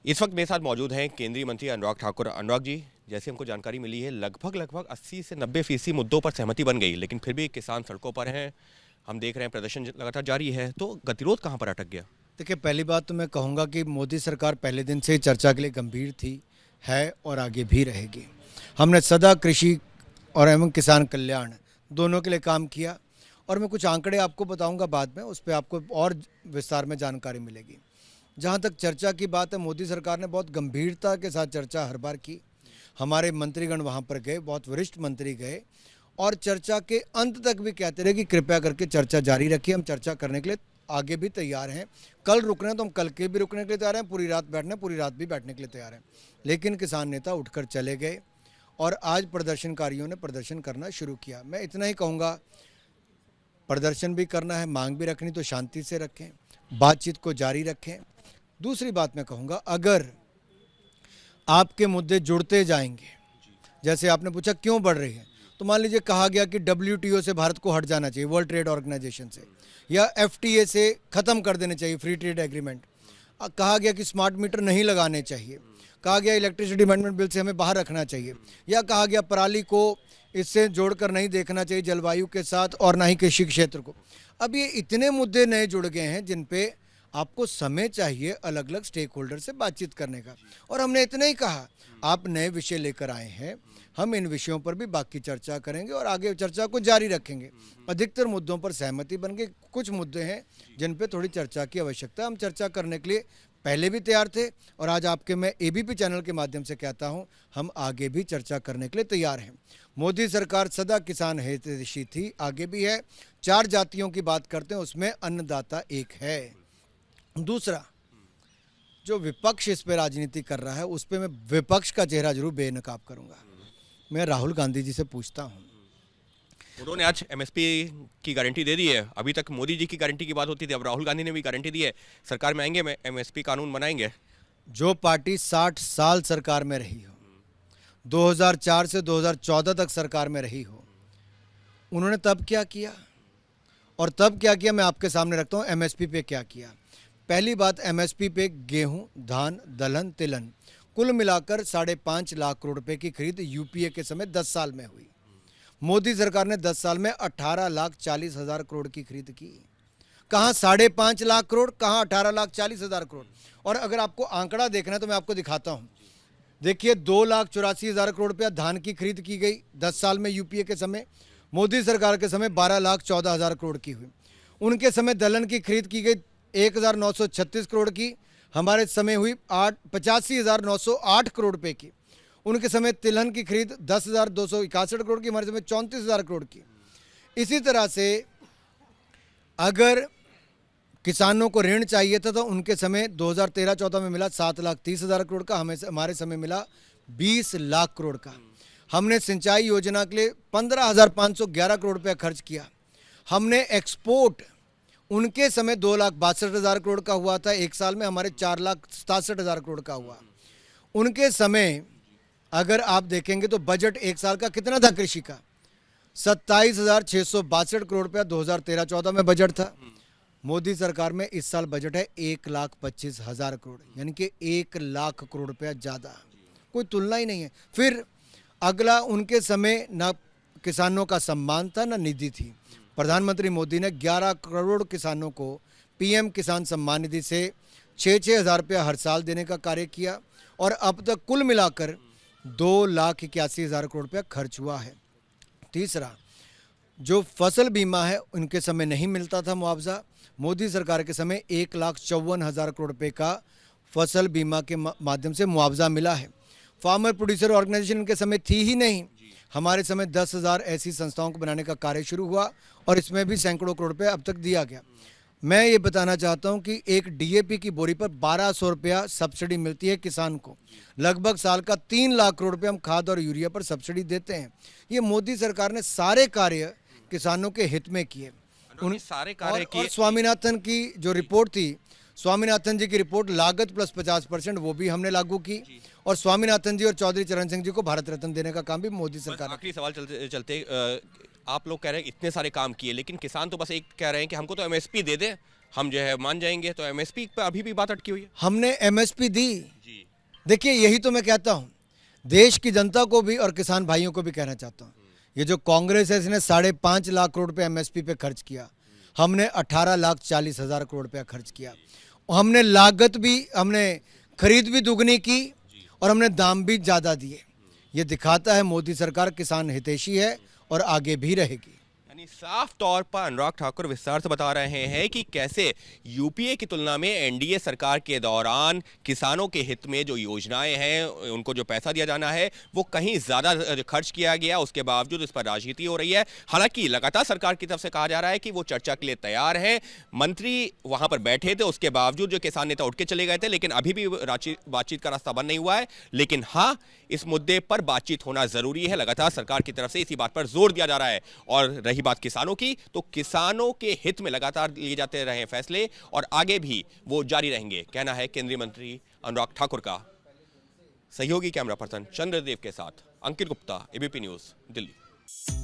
इस वक्त मेरे साथ मौजूद हैं केंद्रीय मंत्री अनुराग ठाकुर। अनुराग जी, जैसे हमको जानकारी मिली है लगभग 80 से 90% मुद्दों पर सहमति बन गई, लेकिन फिर भी किसान सड़कों पर हैं। हम देख रहे हैं प्रदर्शन लगातार जारी है, तो गतिरोध कहाँ पर अटक गया? देखिए, पहली बात तो मैं कहूँगा कि मोदी सरकार पहले दिन से ही चर्चा के लिए गंभीर थी, है और आगे भी रहेगी। हमने सदा कृषि और एवं किसान कल्याण दोनों के लिए काम किया और मैं कुछ आंकड़े आपको बताऊंगा बाद में, उस पर आपको और विस्तार में जानकारी मिलेगी। जहाँ तक चर्चा की बात है, मोदी सरकार ने बहुत गंभीरता के साथ चर्चा हर बार की। हमारे मंत्रीगण वहाँ पर गए, बहुत वरिष्ठ मंत्री गए और चर्चा के अंत तक भी कहते रहे कि कृपया करके चर्चा जारी रखिए, हम चर्चा करने के लिए आगे भी तैयार हैं। कल रुकना है तो हम कल के भी रुकने के लिए तैयार हैं, पूरी रात बैठना है पूरी रात भी बैठने के लिए तैयार हैं। लेकिन किसान नेता उठकर चले गए और आज प्रदर्शनकारियों ने प्रदर्शन करना शुरू किया। मैं इतना ही कहूँगा, प्रदर्शन भी करना है, मांग भी रखनी तो शांति से रखें, बातचीत को जारी रखें। दूसरी बात मैं कहूँगा, अगर आपके मुद्दे जुड़ते जाएंगे, जैसे आपने पूछा क्यों बढ़ रही है, तो मान लीजिए कहा गया कि WTO से भारत को हट जाना चाहिए, वर्ल्ड ट्रेड ऑर्गेनाइजेशन से, या FTA से ख़त्म कर देने चाहिए, फ्री ट्रेड एग्रीमेंट। कहा गया कि स्मार्ट मीटर नहीं लगाने चाहिए, कहा गया इलेक्ट्रिसिटी अमेंडमेंट बिल से हमें बाहर रखना चाहिए, या कहा गया पराली को इससे जोड़कर नहीं देखना चाहिए जलवायु के साथ और ना ही कृषि क्षेत्र को। अब ये इतने मुद्दे नए जुड़ गए हैं जिन पे आपको समय चाहिए अलग अलग स्टेक होल्डर से बातचीत करने का। और हमने इतना ही कहा, आप नए विषय लेकर आए हैं, हम इन विषयों पर भी बाकी चर्चा करेंगे और आगे चर्चा को जारी रखेंगे। अधिकतर मुद्दों पर सहमति बन गई, कुछ मुद्दे हैं जिन पे थोड़ी चर्चा की आवश्यकता है। हम चर्चा करने के लिए पहले भी तैयार थे और आज आपके मैं ABP चैनल के माध्यम से कहता हूं, हम आगे भी चर्चा करने के लिए तैयार हैं। मोदी सरकार सदा किसान हितैषी थी, आगे भी है। 4 जातियों की बात करते हैं, उसमें अन्नदाता एक है। दूसरा, जो विपक्ष इस पे राजनीति कर रहा है, उस पे मैं विपक्ष का चेहरा जरूर बेनकाब करूंगा। मैं राहुल गांधी जी से पूछता हूं, उन्होंने आज MSP की गारंटी दे दी है। अभी तक मोदी जी की गारंटी की बात होती थी, अब राहुल गांधी ने भी गारंटी दी है, सरकार में आएंगे, MSP कानून बनाएंगे। जो पार्टी 60 साल सरकार में रही हो, 2004 से 2014 तक सरकार में रही हो, उन्होंने तब क्या किया और तब क्या किया, मैं आपके सामने रखता हूं। MSP पे क्या किया? पहली बात, MSP पे गेहूं, धान, दलहन, तिलहन कुल मिलाकर 5.5 लाख करोड़ रुपए की खरीद UPA के समय 10 साल में हुई। मोदी सरकार ने 10 साल में 18,40,000 करोड़ की खरीद की। कहाँ 5.5 लाख करोड़, कहाँ 18,40,000 करोड़। और अगर आपको आंकड़ा देखना है तो मैं आपको दिखाता हूँ। देखिए, 2,84,000 करोड़ रुपया धान की खरीद की गई 10 साल में UPA के समय। मोदी सरकार के समय 12,14,000 करोड़ की हुई। उनके समय दलहन की खरीद की गई 1,936 करोड़ की, हमारे समय हुई 85,908 करोड़ रुपए की। उनके समय तिलहन की खरीद 10,261 करोड़ की, हमारे समय 34,000 करोड़ की। इसी तरह से अगर किसानों को ऋण चाहिए था तो उनके समय 2013-14 में मिला 7,30,000 करोड़ का, हमारे समय मिला 20 लाख करोड़ का। हमने सिंचाई योजना के लिए 15,511 करोड़ रुपया खर्च किया। हमने एक्सपोर्ट उनके समय 2,62,000 करोड़ का हुआ था, एक साल में हमारे 4,67,000 करोड़ का हुआ। उनके समय अगर आप देखेंगे तो बजट एक साल का कितना था कृषि का, 27,662 करोड़ रुपया 2013-14 में बजट था। मोदी सरकार में इस साल बजट है 1,25,000 करोड़, यानी कि 1 लाख करोड़ रुपया ज़्यादा, कोई तुलना ही नहीं है। फिर अगला, उनके समय ना किसानों का सम्मान था ना निधि थी। प्रधानमंत्री मोदी ने 11 करोड़ किसानों को PM किसान सम्मान निधि से 6-6 हज़ार रुपया हर साल देने का कार्य किया और अब तक कुल मिलाकर 2,81,000 करोड़ रुपया खर्च हुआ है। तीसरा, जो फसल बीमा है उनके समय नहीं मिलता था मुआवजा, मोदी सरकार के समय 1,54,000 करोड़ रुपये का फसल बीमा के माध्यम से मुआवजा मिला है। फार्मर प्रोड्यूसर ऑर्गेनाइजेशन के समय थी ही नहीं, हमारे समय 10,000 ऐसी संस्थाओं को बनाने का कार्य शुरू हुआ और इसमें भी सैकड़ों करोड़ रुपये अब तक दिया गया। मैं ये बताना चाहता हूँ कि एक DAP की बोरी पर 1,200 रुपया सब्सिडी मिलती है किसान को। लगभग साल का 3 लाख करोड़ रुपये हम खाद और यूरिया पर सब्सिडी देते हैं। ये मोदी सरकार ने सारे कार्य किसानों के हित में किए। उन सारे कार्य और स्वामीनाथन की जो रिपोर्ट थी, स्वामीनाथन जी की रिपोर्ट लागत प्लस 50%, वो भी हमने लागू की। और स्वामीनाथन जी और चौधरी चरण सिंह जी को भारत रत्न देने का काम भी मोदी सरकार ने। आखिरी सवाल चलते चलते आप लोग कह रहे हैं इतने सारे काम किए, लेकिन किसान तो बस एक कह रहे हैं कि हमको तो MSP दे दे, हम जो है मान जाएंगे, तो MSP पर अभी भी बात अटकी हुई है। हमने MSP दी, देखिए, यही तो मैं कहता हूँ, देश की जनता को भी और किसान भाइयों को भी कहना चाहता हूँ, ये जो कांग्रेस है इसने 5.5 लाख करोड़ रुपए एमएसपी पे खर्च किया, हमने 18,40,000 करोड़ रुपया खर्च किया। हमने लागत भी, हमने खरीद भी दुगनी की और हमने दाम भी ज़्यादा दिए। ये दिखाता है मोदी सरकार किसान हितैषी है और आगे भी रहेगी। यानी साफ तौर पर अनुराग ठाकुर विस्तार से बता रहे हैं कि कैसे यूपीए की तुलना में एनडीए सरकार के दौरान किसानों के हित में जो योजनाएं हैं, उनको जो पैसा दिया जाना है वो कहीं ज़्यादा खर्च किया गया, उसके बावजूद इस पर राजनीति हो रही है। हालांकि लगातार सरकार की तरफ से कहा जा रहा है कि वो चर्चा के लिए तैयार है। मंत्री वहां पर बैठे थे, उसके बावजूद जो किसान नेता उठ के चले गए थे, लेकिन अभी भी बातचीत का रास्ता बंद नहीं हुआ है। लेकिन हाँ, इस मुद्दे पर बातचीत होना जरूरी है। लगातार सरकार की तरफ से इसी बात पर जोर दिया जा रहा है। और रही बात किसानों की, तो किसानों के हित में लगातार लिए जाते रहे फैसले और आगे भी वो जारी रहेंगे, कहना है केंद्रीय मंत्री अनुराग ठाकुर का। सहयोगी कैमरा पर्सन चंद्रदेव के साथ अंकित गुप्ता, एबीपी न्यूज, दिल्ली।